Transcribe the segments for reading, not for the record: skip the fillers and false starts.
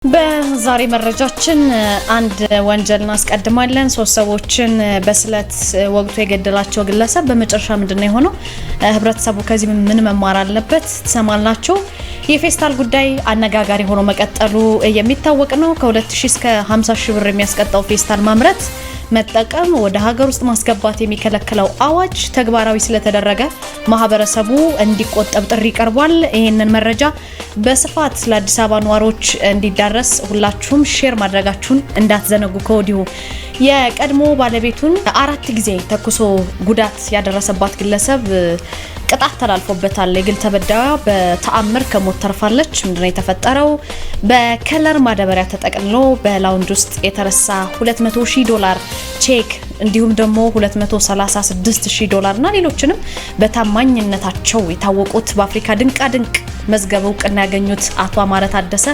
በዛሬ መረጃችን አንድ ወንጀል እናስቀድማለን። ሶስት ሰዎችን በስለት ወግቶ የገደላቸው ግለሰብ በመጨረሻ ምንድነው የሆነው? ህብረተሰቡ ከዚህ ምን መማር አለበት? ተሰማላችሁ። የፌስታል ጉዳይ አነጋጋሪ ሆኖ መቀጠሉ የሚታወቅ ነው። ከ2000 እስከ 50 ሺህ ብር የሚያስቀጣው ፌስታል ማምረት መጠቀም ወደ ሀገር ውስጥ ማስገባት የሚከለክለው አዋጅ ተግባራዊ ስለተደረገ ማህበረሰቡ እንዲቆጠብ ጥሪ ቀርቧል። ይሄንን መረጃ በስፋት ለአዲስ አበባ ነዋሪዎች እንዲዳረስ ሁላችሁም ሼር ማድረጋችሁን እንዳትዘነጉ ከወዲሁ። የቀድሞ ባለቤቱን 4 ጊዜ ተኩሶ ጉዳት ያደረሰባት ግለሰብ ቅጣት ተላልፎበታል። የግል ተበዳይዋ በተአምር ከሞት ተርፋለች። ምንድነው የተፈጠረው? በከለር ማዳበሪያ ተጠቅልሎ በላውንጅ ውስጥ የተረሳ $200,000 ቼክ እንዲሁም ደግሞ $236,000 እና ሌሎችንም በታማኝነታቸው የታወቁት በአፍሪካ ድንቃ ድንቅ መዝገብ እውቅና ያገኙት አቶ አማረ ታደሰ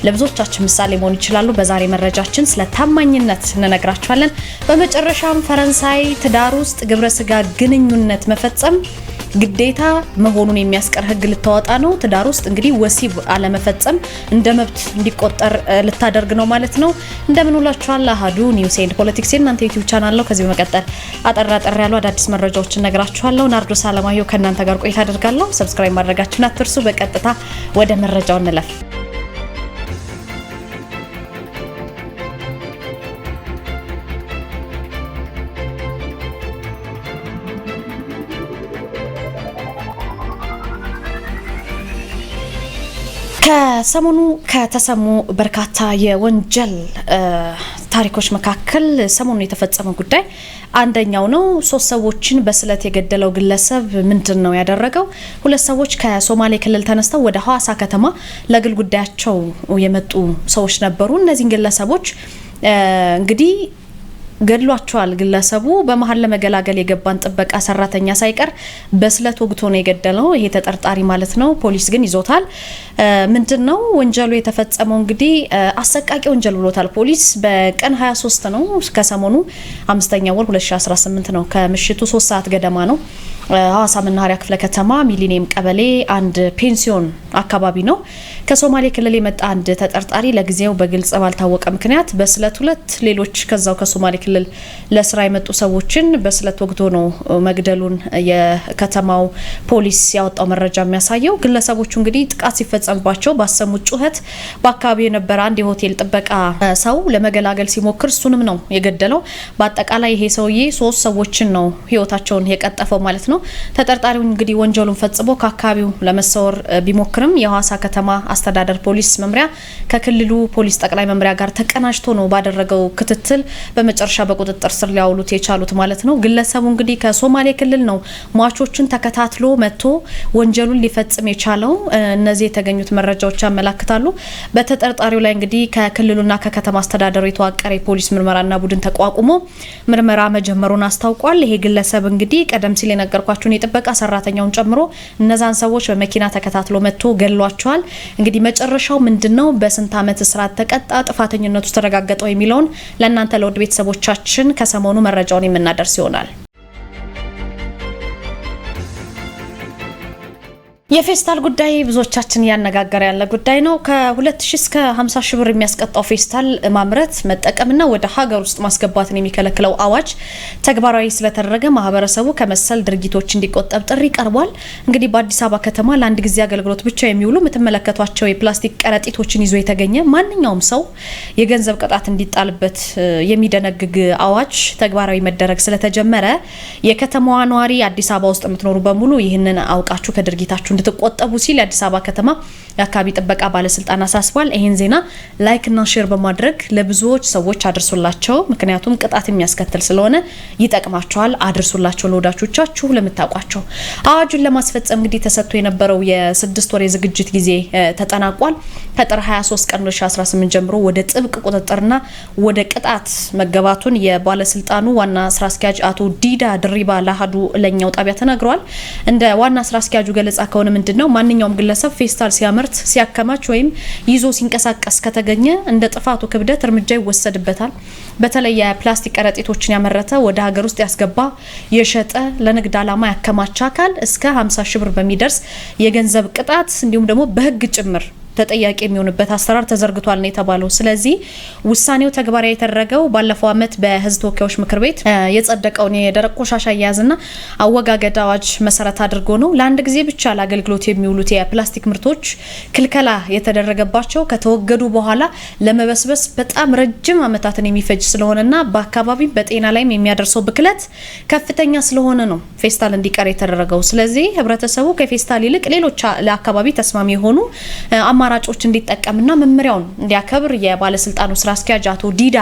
ለብዙዎቻችን ምሳሌ መሆን ይችላሉ። በዛሬ መረጃችን ስለ ታማኝነት እንነግራችኋለን። በመጨረሻም ፈረንሳይ ትዳር ውስጥ ግብረ ስጋ ግንኙነት መፈጸም ግዴታ መሆኑን የሚያስቀር ህግ ልታወጣ ነው። ትዳር ውስጥ እንግዲህ ወሲብ አለመፈጸም እንደ መብት እንዲቆጠር ልታደርግ ነው ማለት ነው። እንደምን ውላችኋል? አሃዱ ኒውስ ኤንድ ፖለቲክስ እናንተ ዩቲዩብ ቻናል ነው። ከዚህ በመቀጠል አጠር ያሉ አዳዲስ መረጃዎችን ነግራችኋለሁ። ናርዶስ አለማየሁ ከእናንተ ጋር ቆይታ አደርጋለሁ። ሰብስክራይብ ማድረጋችሁን አትርሱ። በቀጥታ ወደ መረጃው እንለፍ። ከሰሞኑ ከተሰሙ በርካታ የወንጀል ታሪኮች መካከል ሰሞኑ የተፈጸመው ጉዳይ አንደኛው ነው። 3 ሰዎችን በስለት የገደለው ግለሰብ ምንድነው ያደረገው? 2 ሰዎች ከሶማሌ ክልል ተነስተው ወደ ሐዋሳ ከተማ ለግል ጉዳያቸው የመጡ ሰዎች ነበሩ። እነዚህን ግለሰቦች እንግዲህ ገድሏቸዋል። ግለሰቡ በመሃል ለመገላገል የገባን ጥበቃ ሰራተኛ ሳይቀር በስለት ወግቶ ነው የገደለው። ይሄ ተጠርጣሪ ማለት ነው። ፖሊስ ግን ይዞታል። ምንድነው ወንጀሉ የተፈጸመው? እንግዲህ አሰቃቂ ወንጀል ብሎታል ፖሊስ። በቀን 23 ነው ከሰሞኑ 5ኛ ወር 2018 ነው። ከምሽቱ 3 ሰዓት ገደማ ነው። ሐዋሳ መናኸሪያ ክፍለ ከተማ ሚሊኒየም ቀበሌ አንድ ፔንሲዮን አካባቢ ነው። ከሶማሌ ክልል የመጣ አንድ ተጠርጣሪ ለጊዜው በግልጽ ባልታወቀ ምክንያት በስለት 2 ሌሎች ከዛው ከሶማሌ ክልል ለስራ የመጡ ሰዎችን በስለት ወግቶ ነው መግደሉን የከተማው ፖሊስ ያወጣው መረጃ የሚያሳየው። ግለሰቦቹ እንግዲህ ጥቃት ሲፈጸምባቸው ባሰሙት ጩኸት በአካባቢው የነበረ አንድ የሆቴል ጥበቃ ሰው ለመገላገል ሲሞክር እሱንም ነው የገደለው። በአጠቃላይ ይሄ ሰውዬ 3 ሰዎችን ነው ህይወታቸውን የቀጠፈው ማለት ነው። ተጠርጣሪው እንግዲህ ወንጀሉን ፈጽሞ ከአካባቢው ለመሰወር ቢሞክርም የሐዋሳ ከተማ አስተዳደር ፖሊስ መምሪያ ከክልሉ ፖሊስ ጠቅላይ መምሪያ ጋር ተቀናጅቶ ነው ባደረገው ክትትል በመጨረሻ በቁጥጥር ስር ሊያውሉት የቻሉት ማለት ነው። ግለሰቡ እንግዲህ ከሶማሌ ክልል ነው ሟቾቹን ተከታትሎ መጥቶ ወንጀሉን ሊፈጽም የቻለው። እነዚህ የተገኙት መረጃዎች ያመላክታሉ። በተጠርጣሪው ላይ እንግዲህ ከክልሉና ከከተማ አስተዳደሩ የተዋቀረ የፖሊስ ምርመራና ቡድን ተቋቁሞ ምርመራ መጀመሩን አስታውቋል። ይሄ ግለሰብ እንግዲህ ቀደም ሲል የነገርኳችሁን የጥበቃ ሰራተኛውን ጨምሮ እነዛን ሰዎች በመኪና ተከታትሎ መጥቶ ገድሏቸዋል። እንግዲህ መጨረሻው ምንድነው? በስንት ዓመት እስራት ተቀጣ? ጥፋተኝነቱ ተረጋገጠው የሚለውን ለእናንተ ለውድ ቤተሰቦቻችን ከሰሞኑ መረጃውን የምናደርስ ይሆናል። የፌስታል ጉዳይ ብዙዎቻችን ያነጋገረ ያለ ጉዳይ ነው። ከ2000 እስከ 50 ሺህ ብር የሚያስቀጣው ፌስታል ማምረት መጠቀምና ወደ ሀገር ውስጥ ማስገባትን የሚከለክለው አዋጅ ተግባራዊ ስለተደረገ ማህበረሰቡ ከመሰል ድርጊቶች እንዲቆጠብ ጥሪ ቀርቧል። እንግዲህ በአዲስ አበባ ከተማ ለአንድ ጊዜ አገልግሎት ብቻ የሚውሉ የምትመለከቷቸው የፕላስቲክ ከረጢቶችን ይዞ የተገኘ ማንኛውም ሰው የገንዘብ ቅጣት እንዲጣልበት የሚደነግግ አዋጅ ተግባራዊ መደረግ ስለተጀመረ የከተማዋ ነዋሪ አዲስ አበባ ውስጥ የምትኖሩ በሙሉ ይህንን አውቃችሁ ከድርጊታችሁ እንድትቆጠቡ ሲል የአዲስ አበባ ከተማ የአካባቢ ጥበቃ ባለስልጣን አሳስቧል። ይሄን ዜና ላይክ እና ሼር በማድረግ ለብዙዎች ሰዎች አድርሱላቸው። ምክንያቱም ቅጣት የሚያስከትል ስለሆነ ይጠቅማቸዋል። አድርሱላቸው ለወዳጆቻችሁ፣ ለምታውቋቸው። አዋጁን ለማስፈጸም እንግዲህ ተሰጥቶ የነበረው የ6 ወር የዝግጅት ጊዜ ተጠናቋል። ከጥር 23 ቀን 2018 ጀምሮ ወደ ጥብቅ ቁጥጥርና ወደ ቅጣት መገባቱን የባለስልጣኑ ዋና ስራ አስኪያጅ አቶ ዲዳ ድሪባ ለአሃዱ ለኛው ጣቢያ ተናግረዋል። እንደ ዋና ስራ አስኪያጁ ገለጻ ከሆነ ምንድነው ማንኛውም ግለሰብ ፌስታል ሲያመርት ሲያከማች ወይም ይዞ ሲንቀሳቀስ ከተገኘ እንደ ጥፋቱ ክብደት እርምጃ ይወሰድበታል። በተለይ የፕላስቲክ ከረጢቶችን ያመረተ ወደ ሀገር ውስጥ ያስገባ፣ የሸጠ፣ ለንግድ ዓላማ ያከማች አካል እስከ 50 ሺህ ብር በሚደርስ የገንዘብ ቅጣት እንዲሁም ደግሞ በህግ ጭምር ተጠያቂ የሚሆንበት አሰራር ተዘርግቷል ነው የተባለው። ስለዚህ ውሳኔው ተግባራዊ የተደረገው ባለፈው ዓመት በህዝብ ተወካዮች ምክር ቤት የጸደቀውን የደረቅ ቆሻሻ አያያዝና አወጋገድ አዋጅ መሰረት አድርጎ ነው። ለአንድ ጊዜ ብቻ ለአገልግሎት የሚውሉት የፕላስቲክ ምርቶች ክልከላ የተደረገባቸው ከተወገዱ በኋላ ለመበስበስ በጣም ረጅም ዓመታትን የሚፈጅ ስለሆነና በአካባቢ በጤና ላይም የሚያደርሰው ብክለት ከፍተኛ ስለሆነ ነው ፌስታል እንዲቀር የተደረገው። ስለዚህ ህብረተሰቡ ከፌስታል ይልቅ ሌሎች ለአካባቢ ተስማሚ የሆኑ አማራጮች እንዲጠቀምና መመሪያውን እንዲያከብር የባለስልጣኑ ስራ አስኪያጅ አቶ ዲዳ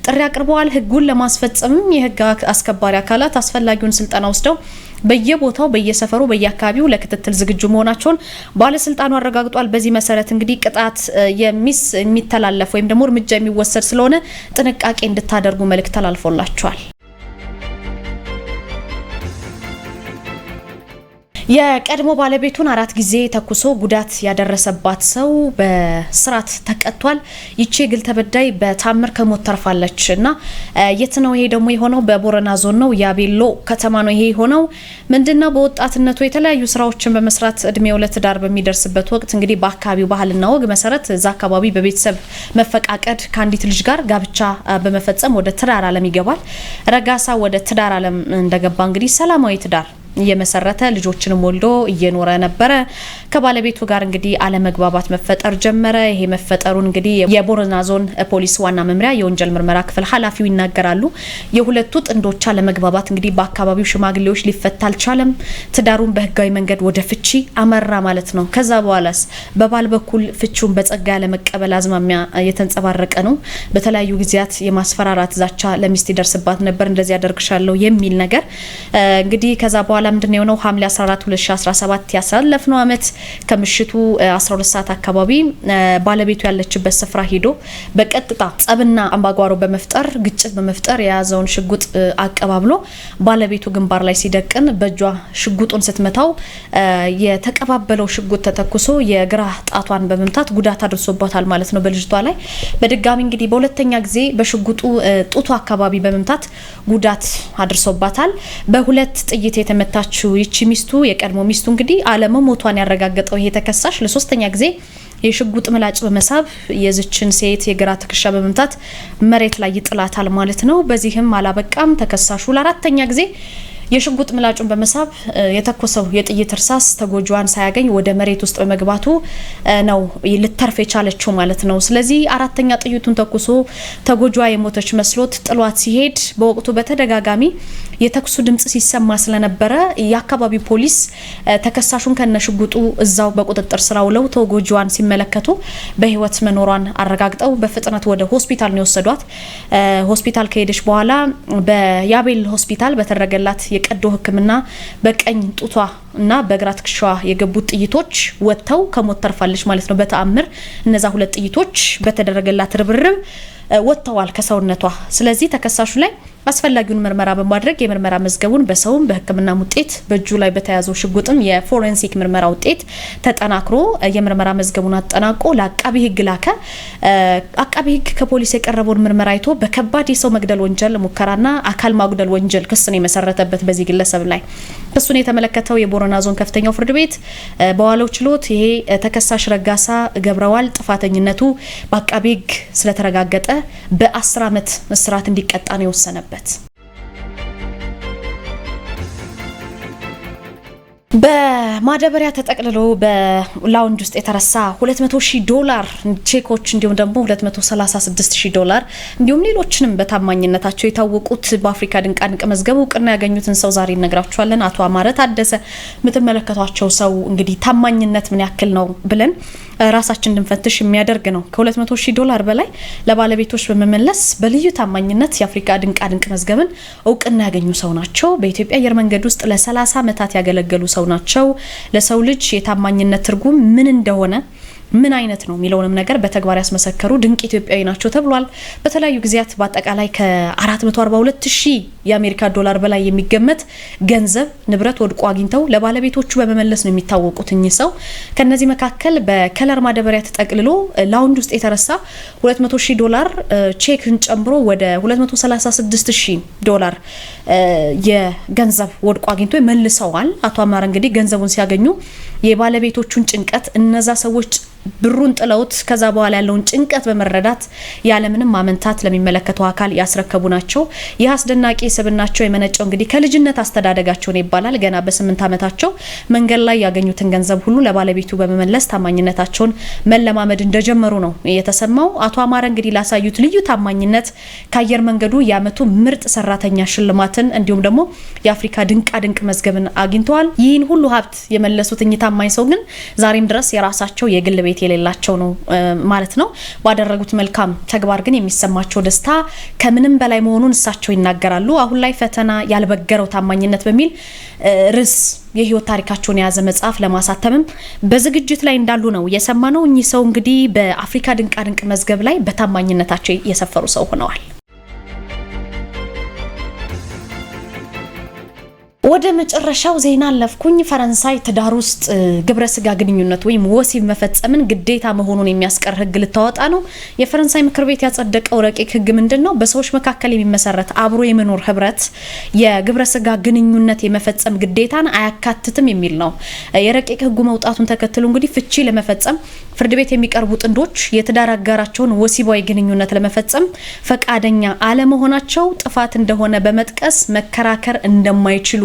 ጥሪ አቅርበዋል። ህጉን ለማስፈጸምም የህግ አስከባሪ አካላት አስፈላጊውን ስልጠና ወስደው በየቦታው በየሰፈሩ በየአካባቢው ለክትትል ዝግጁ መሆናቸውን ባለስልጣኑ አረጋግጧል። በዚህ መሰረት እንግዲህ ቅጣት የሚተላለፍ ወይም ደግሞ እርምጃ የሚወሰድ ስለሆነ ጥንቃቄ እንድታደርጉ መልእክት ተላልፎላቸዋል። የቀድሞ ባለቤቱን 4 ጊዜ ተኩሶ ጉዳት ያደረሰባት ሰው በስራት ተቀጥቷል። ይቺ ግል ተበዳይ በታምር ከሞት ተርፋለች እና የት ነው ይሄ ደግሞ የሆነው? በቦረና ዞን ነው፣ ያቤሎ ከተማ ነው ይሄ የሆነው። ምንድነው በወጣትነቱ የተለያዩ ስራዎችን በመስራት እድሜው ለትዳር በሚደርስበት ወቅት እንግዲህ በአካባቢው ባህልና ወግ መሰረት እዛ አካባቢ በቤተሰብ መፈቃቀድ ከአንዲት ልጅ ጋር ጋብቻ በመፈጸም ወደ ትዳር ዓለም ይገባል። ረጋሳ ወደ ትዳር ዓለም እንደገባ እንግዲህ ሰላማዊ ትዳር እየመሰረተ ልጆችንም ወልዶ እየኖረ ነበረ። ከባለቤቱ ጋር እንግዲህ አለመግባባት መፈጠር ጀመረ። ይሄ መፈጠሩን እንግዲህ የቦረና ዞን ፖሊስ ዋና መምሪያ የወንጀል ምርመራ ክፍል ኃላፊው ይናገራሉ። የሁለቱ ጥንዶች አለመግባባት እንግዲህ በአካባቢው ሽማግሌዎች ሊፈታ አልቻለም። ትዳሩን በህጋዊ መንገድ ወደ ፍቺ አመራ ማለት ነው። ከዛ በኋላስ በባል በኩል ፍቺውን በጸጋ ያለመቀበል አዝማሚያ የተንጸባረቀ ነው። በተለያዩ ጊዜያት የማስፈራራት ዛቻ ለሚስት ይደርስባት ነበር፣ እንደዚህ ያደርግሻለሁ የሚል ነገር እንግዲህ ከዛ በኋላ ምንድነው የሆነው? ሐምሌ 14 2017 ያሳለፍነው አመት ከምሽቱ 12 ሰዓት አካባቢ ባለቤቱ ያለችበት ስፍራ ሄዶ በቀጥታ ጸብና አምባጓሮ በመፍጠር ግጭት በመፍጠር የያዘውን ሽጉጥ አቀባብሎ ባለቤቱ ግንባር ላይ ሲደቅን በእጇ ሽጉጡን ስትመታው የተቀባበለው ሽጉጥ ተተኩሶ የግራ ጣቷን በመምታት ጉዳት አድርሶባታል ማለት ነው በልጅቷ ላይ። በድጋሚ እንግዲህ በሁለተኛ ጊዜ በሽጉጡ ጡቷ አካባቢ በመምታት ጉዳት አድርሶባታል። በሁለት ጥይት የተመታችው ይቺ ሚስቱ የቀድሞ ሚስቱ እንግዲህ አለመሞቷን ያረጋገጠው ይሄ ተከሳሽ ለሶስተኛ ጊዜ የሽጉጥ ምላጭ በመሳብ የዝችን ሴት የግራ ትከሻ በመምታት መሬት ላይ ይጥላታል ማለት ነው። በዚህም አላበቃም። ተከሳሹ ለአራተኛ ጊዜ የሽጉጥ ምላጩን በመሳብ የተኮሰው የጥይት እርሳስ ተጎጂዋን ሳያገኝ ወደ መሬት ውስጥ በመግባቱ ነው ልተርፍ የቻለችው ማለት ነው። ስለዚህ አራተኛ ጥይቱን ተኩሶ ተጎጂዋ የሞተች መስሎት ጥሏት ሲሄድ በወቅቱ በተደጋጋሚ የተኩሱ ድምጽ ሲሰማ ስለነበረ የአካባቢው ፖሊስ ተከሳሹን ከነሽጉጡ እዛው በቁጥጥር ስር አውለው ተጎጂዋን ሲመለከቱ በህይወት መኖሯን አረጋግጠው በፍጥነት ወደ ሆስፒታል ነው የወሰዷት። ሆስፒታል ከሄደች በኋላ በያቤል ሆስፒታል በተደረገላት የቀዶ ሕክምና በቀኝ ጡቷ እና በግራ ትከሻዋ የገቡት ጥይቶች ወጥተው ከሞት ተርፋለች ማለት ነው። በተአምር እነዛ ሁለት ጥይቶች በተደረገላት ርብርብ ወጥተዋል ከሰውነቷ። ስለዚህ ተከሳሹ ላይ አስፈላጊውን ምርመራ በማድረግ የምርመራ መዝገቡን በሰውም በህክምና ውጤት በእጁ ላይ በተያዘው ሽጉጥም የፎሬንሲክ ምርመራ ውጤት ተጠናክሮ የምርመራ መዝገቡን አጠናቆ ለአቃቢ ህግ ላከ። አቃቢ ህግ ከፖሊስ የቀረበውን ምርመራ አይቶ በከባድ የሰው መግደል ወንጀል ሙከራና አካል ማጉደል ወንጀል ክስ ነው የመሰረተበት በዚህ ግለሰብ ላይ። ክሱን የተመለከተው የቦረና ዞን ከፍተኛው ፍርድ ቤት በዋለው ችሎት ይሄ ተከሳሽ ረጋሳ ገብረዋል ጥፋተኝነቱ በአቃቢ ህግ ስለተረጋገጠ በ10 ዓመት እስራት እንዲቀጣ ነው የወሰነበት። በማዳበሪያ ተጠቅልሎ በላውንጅ ውስጥ የተረሳ $200,000 ቼኮች እንዲሁም ደግሞ $236,000 እንዲሁም ሌሎችንም በታማኝነታቸው የታወቁት በአፍሪካ ድንቃድንቅ መዝገብ እውቅና ያገኙትን ሰው ዛሬ እነግራችኋለን። አቶ አማረ ታደሰ የምትመለከቷቸው ሰው እንግዲህ ታማኝነት ምን ያክል ነው ብለን ራሳችን እንድንፈትሽ የሚያደርግ ነው። $200,000 በላይ ለባለቤቶች በመመለስ በልዩ ታማኝነት የአፍሪካ ድንቃድንቅ መዝገብን እውቅና ያገኙ ሰው ናቸው። በኢትዮጵያ አየር መንገድ ውስጥ ለ30 ዓመታት ያገለገሉ ሰው ናቸው። ለሰው ልጅ የታማኝነት ትርጉም ምን እንደሆነ ምን አይነት ነው የሚለውንም ነገር በተግባር ያስመሰከሩ ድንቅ ኢትዮጵያዊ ናቸው ተብሏል። በተለያዩ ጊዜያት በአጠቃላይ ከ442,000 የአሜሪካ ዶላር በላይ የሚገመት ገንዘብ ንብረት ወድቆ አግኝተው ለባለቤቶቹ በመመለስ ነው የሚታወቁት እኚህ ሰው። ከነዚህ መካከል በከለር ማዳበሪያ ተጠቅልሎ ላውንጅ ውስጥ የተረሳ $200,000 ቼክን ጨምሮ ወደ $236,000 የገንዘብ ወድቆ አግኝቶ መልሰዋል። አቶ አማረ እንግዲህ ገንዘቡን ሲያገኙ የባለቤቶቹን ጭንቀት እነዛ ሰዎች ብሩን ጥለውት ከዛ በኋላ ያለውን ጭንቀት በመረዳት ያለምንም ማመንታት ለሚመለከተው አካል ያስረከቡ ናቸው። ይህ አስደናቂ ስብናቸው የመነጨው እንግዲህ ከልጅነት አስተዳደጋቸው ነው ይባላል። ገና በ8 ዓመታቸው መንገድ ላይ ያገኙትን ገንዘብ ሁሉ ለባለቤቱ በመመለስ ታማኝነታቸውን መለማመድ እንደጀመሩ ነው የተሰማው። አቶ አማረ እንግዲህ ላሳዩት ልዩ ታማኝነት ከአየር መንገዱ የዓመቱ ምርጥ ሰራተኛ ሽልማትን እንዲሁም ደግሞ የአፍሪካ ድንቃ ድንቅ መዝገብን አግኝተዋል። ይህን ሁሉ ሀብት የመለሱት እኚህ ታማኝ ሰው ግን ዛሬም ድረስ የራሳቸው የግል ቤት የሌላቸው ነው ማለት ነው። ባደረጉት መልካም ተግባር ግን የሚሰማቸው ደስታ ከምንም በላይ መሆኑን እሳቸው ይናገራሉ። አሁን ላይ ፈተና ያልበገረው ታማኝነት በሚል ርዕስ የህይወት ታሪካቸውን የያዘ መጽሐፍ ለማሳተምም በዝግጅት ላይ እንዳሉ ነው የሰማነው። እኚህ ሰው እንግዲህ በአፍሪካ ድንቃ ድንቅ መዝገብ ላይ በታማኝነታቸው የሰፈሩ ሰው ሆነዋል። ወደ መጨረሻው ዜና አለፍኩኝ። ፈረንሳይ ትዳር ውስጥ ግብረ ስጋ ግንኙነት ወይም ወሲብ መፈጸምን ግዴታ መሆኑን የሚያስቀር ህግ ልታወጣ ነው። የፈረንሳይ ምክር ቤት ያጸደቀው ረቂቅ ህግ ምንድነው? በሰዎች መካከል የሚመሰረት አብሮ የመኖር ህብረት የግብረ ስጋ ግንኙነት የመፈጸም ግዴታን አያካትትም የሚል ነው። የረቂቅ ህጉ መውጣቱን ተከትሎ እንግዲህ ፍቺ ለመፈጸም ፍርድ ቤት የሚቀርቡ ጥንዶች የትዳር አጋራቸውን ወሲባዊ ግንኙነት ለመፈጸም ፈቃደኛ አለመሆናቸው ጥፋት እንደሆነ በመጥቀስ መከራከር እንደማይችሉ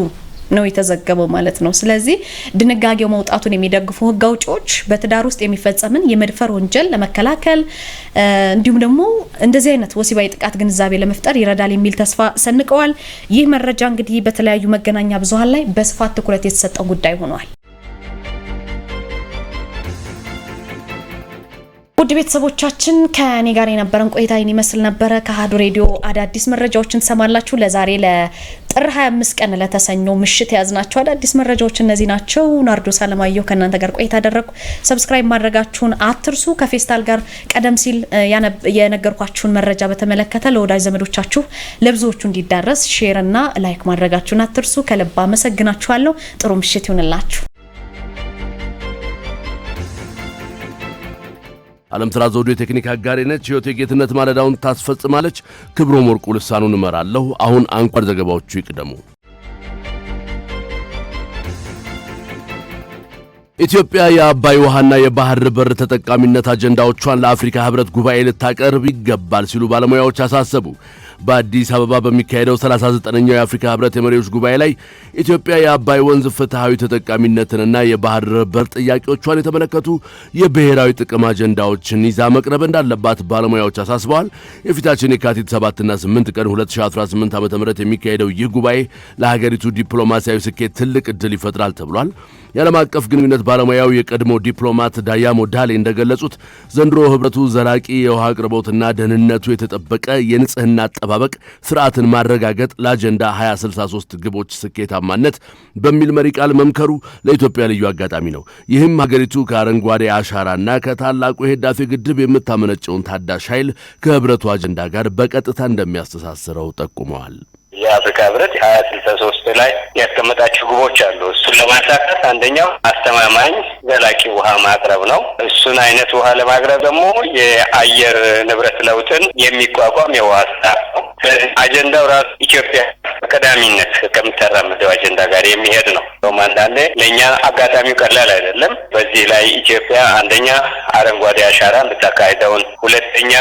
ነው የተዘገበው ማለት ነው። ስለዚህ ድንጋጌው መውጣቱን የሚደግፉ ህግ አውጪዎች በትዳር ውስጥ የሚፈጸምን የመድፈር ወንጀል ለመከላከል እንዲሁም ደግሞ እንደዚህ አይነት ወሲባዊ ጥቃት ግንዛቤ ለመፍጠር ይረዳል የሚል ተስፋ ሰንቀዋል። ይህ መረጃ እንግዲህ በተለያዩ መገናኛ ብዙሃን ላይ በስፋት ትኩረት የተሰጠው ጉዳይ ሆኗል። ውድ ቤተሰቦቻችን ከኔ ጋር የነበረን ቆይታ ይመስል ነበረ። ከአሀዱ ሬዲዮ አዳዲስ መረጃዎችን ሰማላችሁ። ለዛሬ ለጥር 25 ቀን ለተሰኘው ምሽት ያዝናቸው አዳዲስ መረጃዎች እነዚህ ናቸው። ናርዶስ አለማየሁ ከእናንተ ጋር ቆይታ አደረኩ። ሰብስክራይብ ማድረጋችሁን አትርሱ። ከፌስታል ጋር ቀደም ሲል የነገርኳችሁን መረጃ በተመለከተ ለወዳጅ ዘመዶቻችሁ ለብዙዎቹ እንዲዳረስ ሼር እና ላይክ ማድረጋችሁን አትርሱ። ከልብ አመሰግናችኋለሁ። ጥሩ ምሽት ይሁንላችሁ። ዓለም ስራ ዘውዱ የቴክኒክ አጋሪ ነች። ህይወት የጌትነት ማለዳውን ታስፈጽማለች። ክብሮም ወርቁ ልሳኑን እመራለሁ። አሁን አንኳር ዘገባዎቹ ይቅደሙ። ኢትዮጵያ የአባይ ውሃና የባህር በር ተጠቃሚነት አጀንዳዎቿን ለአፍሪካ ህብረት ጉባኤ ልታቀርብ ይገባል ሲሉ ባለሙያዎች አሳሰቡ። በአዲስ አበባ በሚካሄደው 39ኛው የአፍሪካ ህብረት የመሪዎች ጉባኤ ላይ ኢትዮጵያ የአባይ ወንዝ ፍትሃዊ ተጠቃሚነትንና የባህር በር ጥያቄዎቿን የተመለከቱ የብሔራዊ ጥቅም አጀንዳዎችን ይዛ መቅረብ እንዳለባት ባለሙያዎች አሳስበዋል። የፊታችን የካቲት 7 እና 8 ቀን 2018 ዓ.ም የሚካሄደው ይህ ጉባኤ ለሀገሪቱ ዲፕሎማሲያዊ ስኬት ትልቅ ዕድል ይፈጥራል ተብሏል። የዓለም አቀፍ ግንኙነት ባለሙያው የቀድሞ ዲፕሎማት ዳያሞ ዳሌ እንደገለጹት ዘንድሮ ህብረቱ ዘላቂ የውሃ አቅርቦትና ደህንነቱ የተጠበቀ የንጽህና አጠባበቅ ስርዓትን ማረጋገጥ ለአጀንዳ 2063 ግቦች ስኬታማነት በሚል መሪ ቃል መምከሩ ለኢትዮጵያ ልዩ አጋጣሚ ነው። ይህም ሀገሪቱ ከአረንጓዴ አሻራና ከታላቁ የህዳሴ ግድብ የምታመነጨውን ታዳሽ ኃይል ከህብረቱ አጀንዳ ጋር በቀጥታ እንደሚያስተሳስረው ጠቁመዋል። የአፍሪካ ህብረት 2063 ላይ ያስቀመጣቸው ግቦች አሉ። እሱን ለማሳካት አንደኛው አስተማማኝ ዘላቂ ውሃ ማቅረብ ነው። እሱን አይነት ውሃ ለማቅረብ ደግሞ የአየር ንብረት ለውጥን የሚቋቋም የውሃ ስርዓት ነው። አጀንዳው ራሱ ኢትዮጵያ በቀዳሚነት ከምታራምደው አጀንዳ ጋር የሚሄድ ነው። አንዳንዴ ለእኛ አጋጣሚው ቀላል አይደለም። በዚህ ላይ ኢትዮጵያ አንደኛ አረንጓዴ አሻራ እንድታካሂደውን፣ ሁለተኛ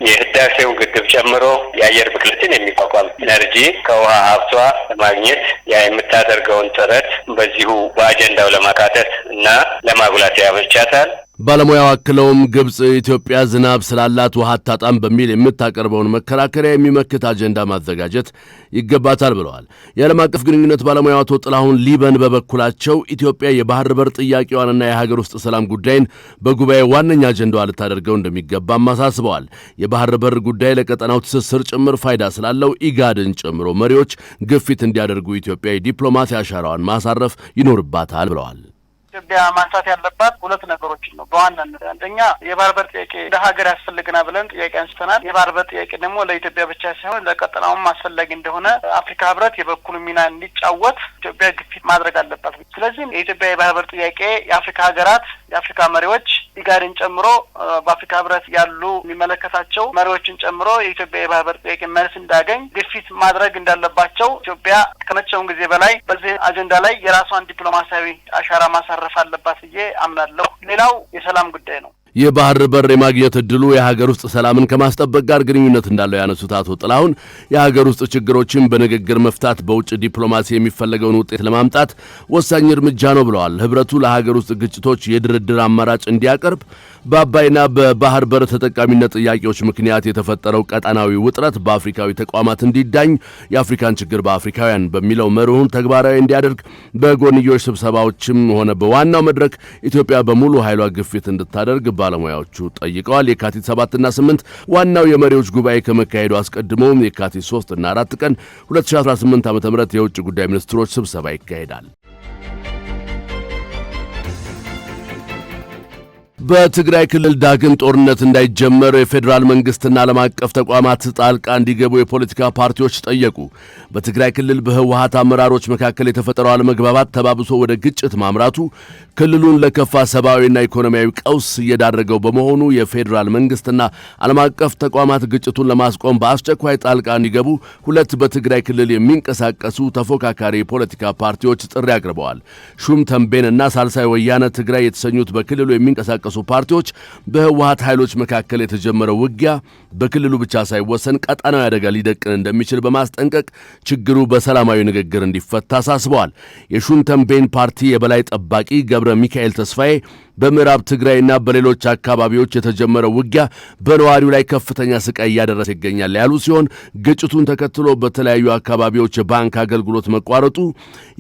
የህዳሴው ግድብ ጨምሮ የአየር ብክለትን የሚቋቋም ኢነርጂ ከውሃ ሀብቷ ለማግኘት የምታደርገውን ጥረት በዚሁ በአጀንዳው ለማካተት እና ለማጉላት ያበቻታል። ባለሙያው አክለውም ግብጽ ኢትዮጵያ ዝናብ ስላላት ውሃ አታጣም በሚል የምታቀርበውን መከራከሪያ የሚመክት አጀንዳ ማዘጋጀት ይገባታል ብለዋል። የዓለም አቀፍ ግንኙነት ባለሙያው አቶ ጥላሁን ሊበን በበኩላቸው ኢትዮጵያ የባህር በር ጥያቄዋንና የሀገር ውስጥ ሰላም ጉዳይን በጉባኤ ዋነኛ አጀንዳዋ ልታደርገው እንደሚገባም አሳስበዋል። የባህር በር ጉዳይ ለቀጠናው ትስስር ጭምር ፋይዳ ስላለው ኢጋድን ጨምሮ መሪዎች ግፊት እንዲያደርጉ ኢትዮጵያ የዲፕሎማሲ አሻራዋን ማሳረፍ ይኖርባታል ብለዋል። ኢትዮጵያ ማንሳት ያለባት ሁለት ነገሮችን ነው። በዋናነት አንደኛ የባህር በር ጥያቄ ለሀገር ያስፈልግና ብለን ጥያቄ አንስተናል። የባህር በር ጥያቄ ደግሞ ለኢትዮጵያ ብቻ ሳይሆን ለቀጠናውም አስፈላጊ እንደሆነ አፍሪካ ህብረት የበኩሉ ሚና እንዲጫወት ኢትዮጵያ ግፊት ማድረግ አለባት። ስለዚህ የኢትዮጵያ የባህር በር ጥያቄ የአፍሪካ ሀገራት፣ የአፍሪካ መሪዎች ኢጋድን ጨምሮ በአፍሪካ ህብረት ያሉ የሚመለከታቸው መሪዎችን ጨምሮ የኢትዮጵያ የባህር በር ጥያቄ መልስ እንዳገኝ ግፊት ማድረግ እንዳለባቸው ኢትዮጵያ ከመቼውም ጊዜ በላይ በዚህ አጀንዳ ላይ የራሷን ዲፕሎማሲያዊ አሻራ ማሳረፍ አለባት ብዬ አምናለሁ። ሌላው የሰላም ጉዳይ ነው። የባህር በር የማግኘት እድሉ የሀገር ውስጥ ሰላምን ከማስጠበቅ ጋር ግንኙነት እንዳለው ያነሱት አቶ ጥላሁን የሀገር ውስጥ ችግሮችን በንግግር መፍታት በውጭ ዲፕሎማሲ የሚፈለገውን ውጤት ለማምጣት ወሳኝ እርምጃ ነው ብለዋል። ህብረቱ ለሀገር ውስጥ ግጭቶች የድርድር አማራጭ እንዲያቀርብ በአባይና በባህር በር ተጠቃሚነት ጥያቄዎች ምክንያት የተፈጠረው ቀጣናዊ ውጥረት በአፍሪካዊ ተቋማት እንዲዳኝ የአፍሪካን ችግር በአፍሪካውያን በሚለው መርሁን ተግባራዊ እንዲያደርግ በጎንዮሽ ስብሰባዎችም ሆነ በዋናው መድረክ ኢትዮጵያ በሙሉ ኃይሏ ግፊት እንድታደርግ ባለሙያዎቹ ጠይቀዋል። የካቲት 7 እና 8 ዋናው የመሪዎች ጉባኤ ከመካሄዱ አስቀድሞ የካቲት 3 እና 4 ቀን 2018 ዓ.ም የውጭ ጉዳይ ሚኒስትሮች ስብሰባ ይካሄዳል። በትግራይ ክልል ዳግም ጦርነት እንዳይጀመር የፌዴራል መንግስትና ዓለም አቀፍ ተቋማት ጣልቃ እንዲገቡ የፖለቲካ ፓርቲዎች ጠየቁ። በትግራይ ክልል በህወሓት አመራሮች መካከል የተፈጠረው አለመግባባት ተባብሶ ወደ ግጭት ማምራቱ ክልሉን ለከፋ ሰብአዊና ኢኮኖሚያዊ ቀውስ እየዳረገው በመሆኑ የፌዴራል መንግስትና ዓለም አቀፍ ተቋማት ግጭቱን ለማስቆም በአስቸኳይ ጣልቃ እንዲገቡ ሁለት በትግራይ ክልል የሚንቀሳቀሱ ተፎካካሪ የፖለቲካ ፓርቲዎች ጥሪ አቅርበዋል። ሹም ተንቤንና ሳልሳይ ወያነ ትግራይ የተሰኙት በክልሉ የሚንቀሳቀሱ ፓርቲዎች በህወሓት ኃይሎች መካከል የተጀመረው ውጊያ በክልሉ ብቻ ሳይወሰን ቀጣናዊ አደጋ ሊደቅን እንደሚችል በማስጠንቀቅ ችግሩ በሰላማዊ ንግግር እንዲፈታ አሳስበዋል። የሹም ተንቤን ፓርቲ የበላይ ጠባቂ ገብረ ሚካኤል ተስፋዬ በምዕራብ ትግራይና በሌሎች አካባቢዎች የተጀመረው ውጊያ በነዋሪው ላይ ከፍተኛ ስቃይ እያደረሰ ይገኛል ያሉ ሲሆን ግጭቱን ተከትሎ በተለያዩ አካባቢዎች የባንክ አገልግሎት መቋረጡ፣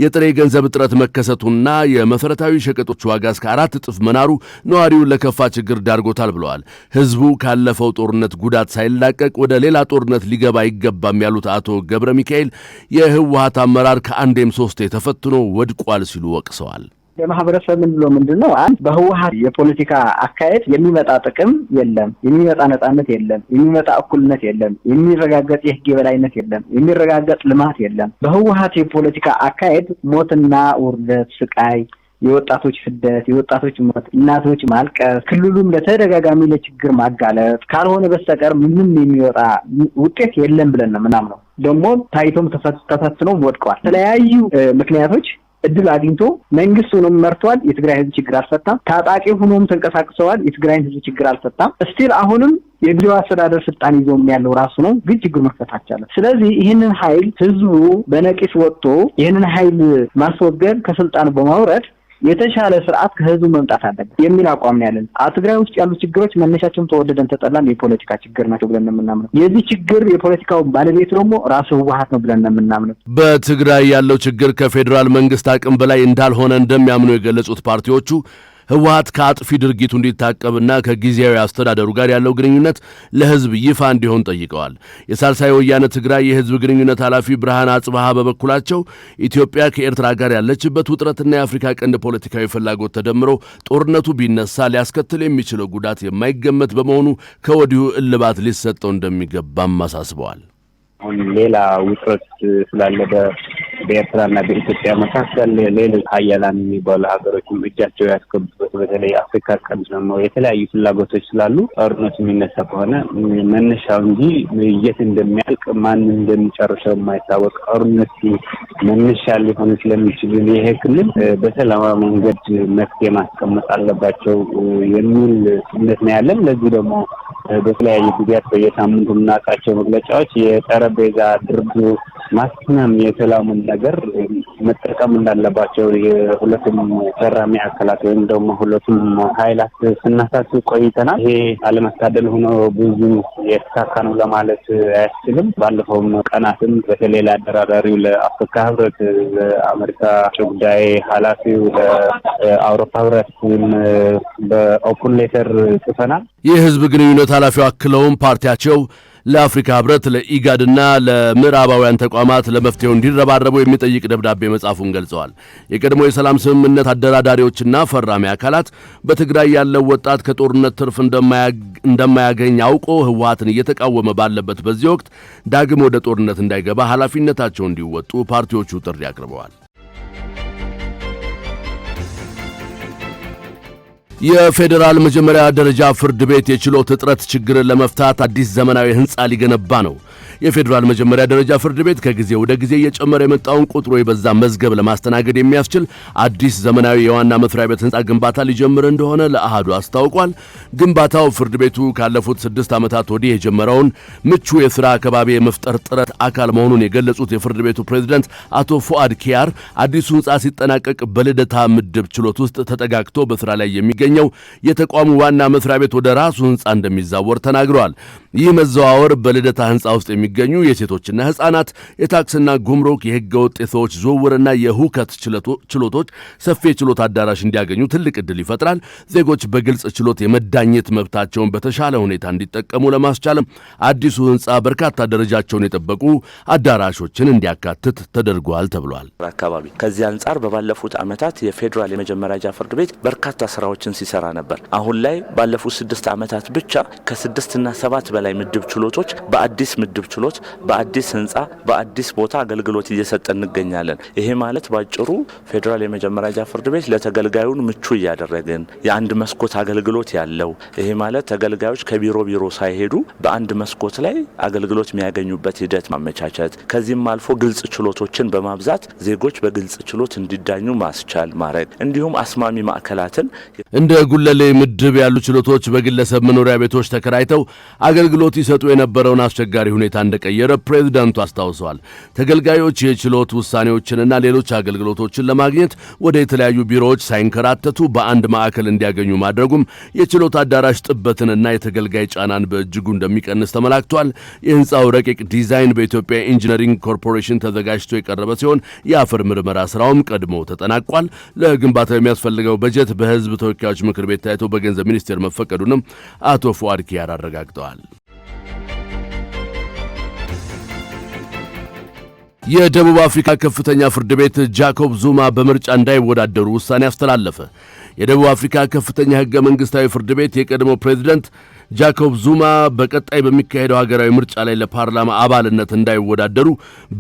የጥሬ ገንዘብ እጥረት መከሰቱና የመሰረታዊ ሸቀጦች ዋጋ እስከ 4 እጥፍ መናሩ ነዋሪውን ለከፋ ችግር ዳርጎታል ብለዋል። ህዝቡ ካለፈው ጦርነት ጉዳት ሳይላቀቅ ወደ ሌላ ጦርነት ሊገባ አይገባም ያሉት አቶ ገብረ ሚካኤል የህወሓት አመራር ከአንዴም ሶስቴ ተፈትኖ ወድቋል ሲሉ ወቅሰዋል። ለማህበረሰብ ምን ብሎ ምንድነው አንድ በህወሓት የፖለቲካ አካሄድ የሚመጣ ጥቅም የለም፣ የሚመጣ ነጻነት የለም፣ የሚመጣ እኩልነት የለም፣ የሚረጋገጥ የህግ የበላይነት የለም፣ የሚረጋገጥ ልማት የለም። በህወሓት የፖለቲካ አካሄድ ሞትና ውርደት፣ ስቃይ፣ የወጣቶች ስደት፣ የወጣቶች ሞት፣ እናቶች ማልቀስ፣ ክልሉም ለተደጋጋሚ ለችግር ማጋለጥ ካልሆነ በስተቀር ምንም የሚወጣ ውጤት የለም ብለን ነው ምናምነው። ደግሞ ታይቶም ተፈትኖም ወድቀዋል። የተለያዩ ምክንያቶች እድል አግኝቶ መንግስት ሆኖም መርቷል፣ የትግራይ ህዝብ ችግር አልፈታም። ታጣቂ ሆኖም ተንቀሳቅሰዋል፣ የትግራይ ህዝብ ችግር አልፈታም። እስቲል አሁንም የጊዜው አስተዳደር ስልጣን ይዞ ያለው ራሱ ነው፣ ግን ችግር መፍታት አልቻለም። ስለዚህ ይህንን ኃይል ህዝቡ በነቂስ ወጥቶ ይህንን ኃይል ማስወገድ ከስልጣን በማውረድ የተሻለ ስርዓት ከህዝቡ መምጣት አለበት የሚል አቋም ነው ያለን። ትግራይ ውስጥ ያሉ ችግሮች መነሻቸውም ተወደደን ተጠላን የፖለቲካ ችግር ናቸው ብለን የምናምነው። የዚህ ችግር የፖለቲካው ባለቤት ደግሞ ራሱ ህወሓት ነው ብለን የምናምነው። በትግራይ ያለው ችግር ከፌዴራል መንግስት አቅም በላይ እንዳልሆነ እንደሚያምኑ የገለጹት ፓርቲዎቹ ህወሓት ከአጥፊ ድርጊቱ እንዲታቀብና ከጊዜያዊ አስተዳደሩ ጋር ያለው ግንኙነት ለህዝብ ይፋ እንዲሆን ጠይቀዋል። የሳልሳይ ወያነ ትግራይ የህዝብ ግንኙነት ኃላፊ ብርሃን አጽባሃ በበኩላቸው ኢትዮጵያ ከኤርትራ ጋር ያለችበት ውጥረትና የአፍሪካ ቀንድ ፖለቲካዊ ፍላጎት ተደምሮ ጦርነቱ ቢነሳ ሊያስከትል የሚችለው ጉዳት የማይገመት በመሆኑ ከወዲሁ እልባት ሊሰጠው እንደሚገባም አሳስበዋል። ሌላ ውጥረት ስላለ በኤርትራና በኢትዮጵያ መካከል ሌሎች ሀያላን የሚባሉ ሀገሮችም እጃቸው ያስገቡበት በተለይ አፍሪካ ቀንድ ደግሞ የተለያዩ ፍላጎቶች ስላሉ ጦርነቱ የሚነሳ ከሆነ መነሻው እንጂ የት እንደሚያልቅ ማን እንደሚጨርሰው የማይታወቅ ጦርነት መነሻ ሊሆን ስለሚችል ይሄ ክልል በሰላማዊ መንገድ መፍትሄ ማስቀመጥ አለባቸው የሚል እምነት ነው ያለን። ለዚህ ደግሞ በተለያዩ ጊዜያት በየሳምንቱ የምናውቃቸው መግለጫዎች የጠረጴዛ ድርድር ማስናም የሰላሙን ነገር መጠቀም እንዳለባቸው የሁለቱም ተራሚ አካላት ወይም ደግሞ ሁለቱም ኃይላት ስናሳስብ ቆይተናል። ይሄ አለመታደል ሆኖ ብዙ የተሳካ ነው ለማለት አያስችልም። ባለፈውም ቀናትም በተለይ ለአደራዳሪው ለአፍሪካ ህብረት፣ ለአሜሪካ ጉዳይ ኃላፊው፣ ለአውሮፓ ህብረት በኦፕን ሌተር ጽፈናል። የህዝብ ግንኙነት ኃላፊው አክለውም ፓርቲያቸው ለአፍሪካ ህብረት፣ ለኢጋድና ለምዕራባውያን ተቋማት ለመፍትሄው እንዲረባረቡ የሚጠይቅ ደብዳቤ መጻፉን ገልጸዋል። የቀድሞ የሰላም ስምምነት አደራዳሪዎችና ፈራሚ አካላት በትግራይ ያለው ወጣት ከጦርነት ትርፍ እንደማያገኝ አውቆ ህወሓትን እየተቃወመ ባለበት በዚህ ወቅት ዳግም ወደ ጦርነት እንዳይገባ ኃላፊነታቸውን እንዲወጡ ፓርቲዎቹ ጥሪ አቅርበዋል። የፌዴራል መጀመሪያ ደረጃ ፍርድ ቤት የችሎት እጥረት ችግርን ለመፍታት አዲስ ዘመናዊ ህንጻ ሊገነባ ነው። የፌዴራል መጀመሪያ ደረጃ ፍርድ ቤት ከጊዜ ወደ ጊዜ እየጨመረ የመጣውን ቁጥሩ የበዛ መዝገብ ለማስተናገድ የሚያስችል አዲስ ዘመናዊ የዋና መስሪያ ቤት ህንጻ ግንባታ ሊጀምር እንደሆነ ለአሃዱ አስታውቋል። ግንባታው ፍርድ ቤቱ ካለፉት 6 ዓመታት ወዲህ የጀመረውን ምቹ የሥራ አካባቢ የመፍጠር ጥረት አካል መሆኑን የገለጹት የፍርድ ቤቱ ፕሬዝዳንት አቶ ፉአድ ኪያር አዲሱ ህንጻ ሲጠናቀቅ በልደታ ምድብ ችሎት ውስጥ ተጠጋግቶ በስራ ላይ የሚገኘው የተቋሙ ዋና መስሪያ ቤት ወደ ራሱ ህንጻ እንደሚዛወር ተናግረዋል። ይህ መዘዋወር በልደታ ህንጻ ውስጥ የሚገኙ የሴቶችና ህፃናት፣ የታክስና ጉምሩክ፣ የህገ ወጥ የሰዎች ዝውውርና የሁከት ችሎቶች ሰፊ የችሎት አዳራሽ እንዲያገኙ ትልቅ ዕድል ይፈጥራል። ዜጎች በግልጽ ችሎት የመዳኘት መብታቸውን በተሻለ ሁኔታ እንዲጠቀሙ ለማስቻልም አዲሱ ህንጻ በርካታ ደረጃቸውን የጠበቁ አዳራሾችን እንዲያካትት ተደርጓል ተብሏል። አካባቢ ከዚህ አንጻር በባለፉት ዓመታት የፌዴራል የመጀመሪያ ደረጃ ፍርድ ቤት በርካታ ስራዎችን ሲሰራ ነበር። አሁን ላይ ባለፉት 6 ዓመታት ብቻ ከ6 እና 7 በላይ ምድብ ችሎቶች በአዲስ ምድብ ችሎት በአዲስ ህንጻ በአዲስ ቦታ አገልግሎት እየሰጠ እንገኛለን። ይሄ ማለት ባጭሩ ፌዴራል የመጀመሪያ ደረጃ ፍርድ ቤት ለተገልጋዩን ምቹ እያደረግን የአንድ መስኮት አገልግሎት ያለው ይሄ ማለት ተገልጋዮች ከቢሮ ሳይሄዱ በአንድ መስኮት ላይ አገልግሎት የሚያገኙበት ሂደት ማመቻቸት፣ ከዚህም አልፎ ግልጽ ችሎቶችን በማብዛት ዜጎች በግልጽ ችሎት እንዲዳኙ ማስቻል ማድረግ፣ እንዲሁም አስማሚ ማዕከላትን እንደ ጉለሌ ምድብ ያሉ ችሎቶች በግለሰብ መኖሪያ ቤቶች ተከራይተው አገልግሎት ይሰጡ የነበረውን አስቸጋሪ ሁኔታ እንደቀየረ ፕሬዝዳንቱ አስታውሰዋል። ተገልጋዮች የችሎት ውሳኔዎችንና ሌሎች አገልግሎቶችን ለማግኘት ወደ የተለያዩ ቢሮዎች ሳይንከራተቱ በአንድ ማዕከል እንዲያገኙ ማድረጉም የችሎት አዳራሽ ጥበትንና የተገልጋይ ጫናን በእጅጉ እንደሚቀንስ ተመላክቷል። የህንጻው ረቂቅ ዲዛይን በኢትዮጵያ ኢንጂነሪንግ ኮርፖሬሽን ተዘጋጅቶ የቀረበ ሲሆን የአፈር ምርመራ ስራውም ቀድሞ ተጠናቋል። ለግንባታው የሚያስፈልገው በጀት በህዝብ ተወካዮች ምክር ቤት ታይቶ በገንዘብ ሚኒስቴር መፈቀዱንም አቶ ፉአድ ኪያር አረጋግጠዋል። የደቡብ አፍሪካ ከፍተኛ ፍርድ ቤት ጃኮብ ዙማ በምርጫ እንዳይወዳደሩ ውሳኔ አስተላለፈ። የደቡብ አፍሪካ ከፍተኛ ህገ መንግስታዊ ፍርድ ቤት የቀድሞ ፕሬዝዳንት ጃኮብ ዙማ በቀጣይ በሚካሄደው ሀገራዊ ምርጫ ላይ ለፓርላማ አባልነት እንዳይወዳደሩ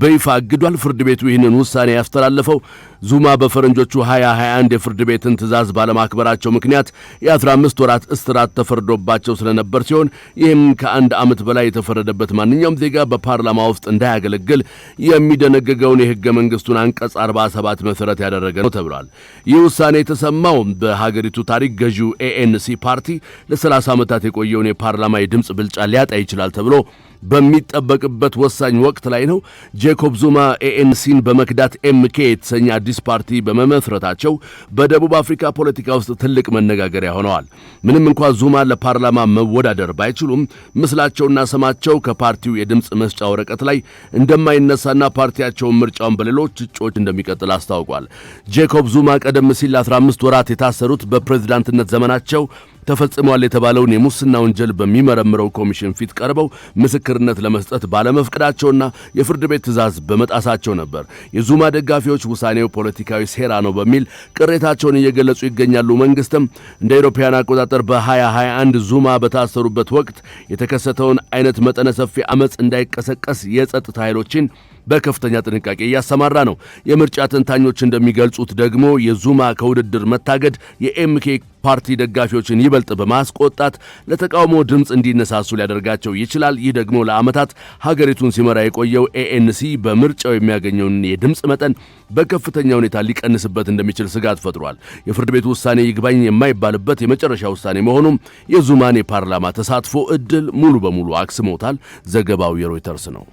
በይፋ አግዷል። ፍርድ ቤቱ ይህንን ውሳኔ ያስተላለፈው ዙማ በፈረንጆቹ 2021 የፍርድ ቤትን ትዕዛዝ ባለማክበራቸው ምክንያት የ15 ወራት እስራት ተፈርዶባቸው ስለነበር ሲሆን ይህም ከ1 ዓመት በላይ የተፈረደበት ማንኛውም ዜጋ በፓርላማ ውስጥ እንዳያገለግል የሚደነገገውን የህገ መንግስቱን አንቀጽ 47 መሰረት ያደረገ ነው ተብሏል። ይህ ውሳኔ የተሰማው በሀገሪቱ ታሪክ ገዢው ኤኤንሲ ፓርቲ ለ30 ዓመታት የቆየውን የፓርላማ የድምጽ ብልጫ ሊያጣ ይችላል ተብሎ በሚጠበቅበት ወሳኝ ወቅት ላይ ነው። ጄኮብ ዙማ ኤኤንሲን በመክዳት ኤምኬ የተሰኘ አዲስ ፓርቲ በመመስረታቸው በደቡብ አፍሪካ ፖለቲካ ውስጥ ትልቅ መነጋገሪያ ሆነዋል። ምንም እንኳን ዙማ ለፓርላማ መወዳደር ባይችሉም ምስላቸውና ስማቸው ከፓርቲው የድምጽ መስጫ ወረቀት ላይ እንደማይነሳና ፓርቲያቸውን ምርጫውን በሌሎች እጩዎች እንደሚቀጥል አስታውቋል። ጄኮብ ዙማ ቀደም ሲል 15 ወራት የታሰሩት በፕሬዝዳንትነት ዘመናቸው ተፈጽሟል የተባለውን የሙስና ወንጀል በሚመረምረው ኮሚሽን ፊት ቀርበው ምስክርነት ለመስጠት ባለመፍቀዳቸውና የፍርድ ቤት ትዕዛዝ በመጣሳቸው ነበር። የዙማ ደጋፊዎች ውሳኔው ፖለቲካዊ ሴራ ነው በሚል ቅሬታቸውን እየገለጹ ይገኛሉ። መንግስትም እንደ አውሮፓውያን አቆጣጠር በ2021 ዙማ በታሰሩበት ወቅት የተከሰተውን አይነት መጠነ ሰፊ አመጽ እንዳይቀሰቀስ የጸጥታ ኃይሎችን በከፍተኛ ጥንቃቄ እያሰማራ ነው። የምርጫ ተንታኞች እንደሚገልጹት ደግሞ የዙማ ከውድድር መታገድ የኤምኬ ፓርቲ ደጋፊዎችን ይበልጥ በማስቆጣት ለተቃውሞ ድምጽ እንዲነሳሱ ሊያደርጋቸው ይችላል። ይህ ደግሞ ለዓመታት ሀገሪቱን ሲመራ የቆየው ኤኤንሲ በምርጫው የሚያገኘውን የድምጽ መጠን በከፍተኛ ሁኔታ ሊቀንስበት እንደሚችል ስጋት ፈጥሯል። የፍርድ ቤቱ ውሳኔ ይግባኝ የማይባልበት የመጨረሻ ውሳኔ መሆኑም የዙማን የፓርላማ ተሳትፎ እድል ሙሉ በሙሉ አክስሞታል። ዘገባው የሮይተርስ ነው።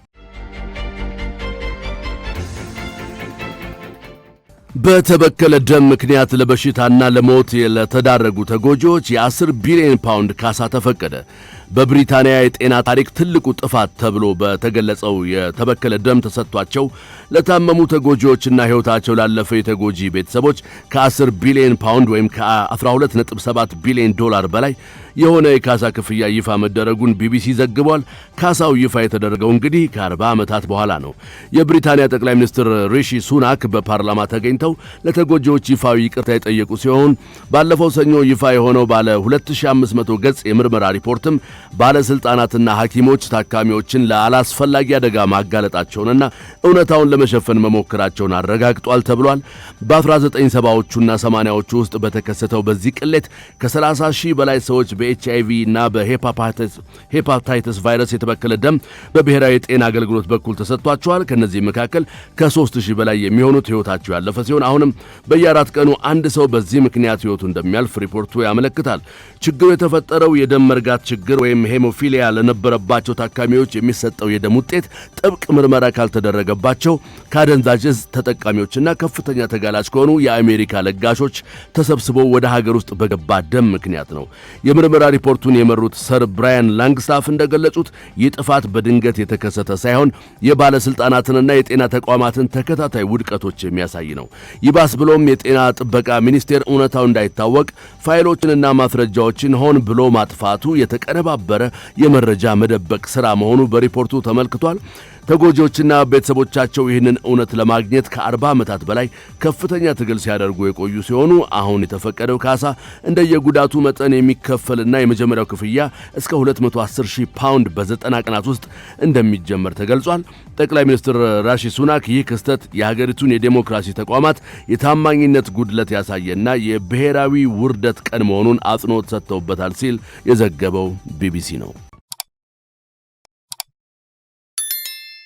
በተበከለ ደም ምክንያት ለበሽታና ለሞት ለተዳረጉ ተጎጂዎች የ10 ቢሊዮን ፓውንድ ካሳ ተፈቀደ። በብሪታንያ የጤና ታሪክ ትልቁ ጥፋት ተብሎ በተገለጸው የተበከለ ደም ተሰጥቷቸው ለታመሙ ተጎጂዎችና ሕይወታቸው ላለፈ የተጎጂ ቤተሰቦች ከ10 ቢሊዮን ፓውንድ ወይም ከ12.7 ቢሊዮን ዶላር በላይ የሆነ የካሳ ክፍያ ይፋ መደረጉን ቢቢሲ ዘግቧል። ካሳው ይፋ የተደረገው እንግዲህ ከ40 ዓመታት በኋላ ነው። የብሪታንያ ጠቅላይ ሚኒስትር ሪሺ ሱናክ በፓርላማ ተገኝተው ለተጎጂዎች ይፋዊ ይቅርታ የጠየቁ ሲሆን ባለፈው ሰኞ ይፋ የሆነው ባለ 2500 ገጽ የምርመራ ሪፖርትም ባለስልጣናትና ሐኪሞች ታካሚዎችን ለአላስፈላጊ አደጋ ማጋለጣቸውንና እውነታውን ለመሸፈን መሞከራቸውን አረጋግጧል ተብሏል። በ1970ዎቹና 80ዎቹ ውስጥ በተከሰተው በዚህ ቅሌት ከ30 ሺህ በላይ ሰዎች በኤችአይቪ እና በሄፓታይተስ ቫይረስ የተበከለ ደም በብሔራዊ የጤና አገልግሎት በኩል ተሰጥቷቸዋል። ከነዚህ መካከል ከ3000 በላይ የሚሆኑት ሕይወታቸው ያለፈ ሲሆን አሁንም በየ4 ቀኑ አንድ ሰው በዚህ ምክንያት ሕይወቱ እንደሚያልፍ ሪፖርቱ ያመለክታል። ችግሩ የተፈጠረው የደም መርጋት ችግር ወይም ሄሞፊሊያ ለነበረባቸው ታካሚዎች የሚሰጠው የደም ውጤት ጥብቅ ምርመራ ካልተደረገባቸው ከአደንዛዥ ዕፅ ተጠቃሚዎችና ከፍተኛ ተጋላጭ ከሆኑ የአሜሪካ ለጋሾች ተሰብስበው ወደ ሀገር ውስጥ በገባ ደም ምክንያት ነው። የምርመራ ሪፖርቱን የመሩት ሰር ብራያን ላንግስታፍ እንደገለጹት ይህ ጥፋት በድንገት የተከሰተ ሳይሆን የባለስልጣናትንና የጤና ተቋማትን ተከታታይ ውድቀቶች የሚያሳይ ነው። ይባስ ብሎም የጤና ጥበቃ ሚኒስቴር እውነታው እንዳይታወቅ ፋይሎችንና ማስረጃዎችን ሆን ብሎ ማጥፋቱ የተቀነባበረ የመረጃ መደበቅ ሥራ መሆኑ በሪፖርቱ ተመልክቷል። ተጎጂዎችና ቤተሰቦቻቸው ይህንን እውነት ለማግኘት ከ40 ዓመታት በላይ ከፍተኛ ትግል ሲያደርጉ የቆዩ ሲሆኑ አሁን የተፈቀደው ካሳ እንደየጉዳቱ መጠን የሚከፈልና የመጀመሪያው ክፍያ እስከ 210,000 ፓውንድ በ90 ቀናት ውስጥ እንደሚጀመር ተገልጿል። ጠቅላይ ሚኒስትር ራሺ ሱናክ ይህ ክስተት የሀገሪቱን የዴሞክራሲ ተቋማት የታማኝነት ጉድለት ያሳየና የብሔራዊ ውርደት ቀን መሆኑን አጽንኦት ሰጥተውበታል ሲል የዘገበው ቢቢሲ ነው።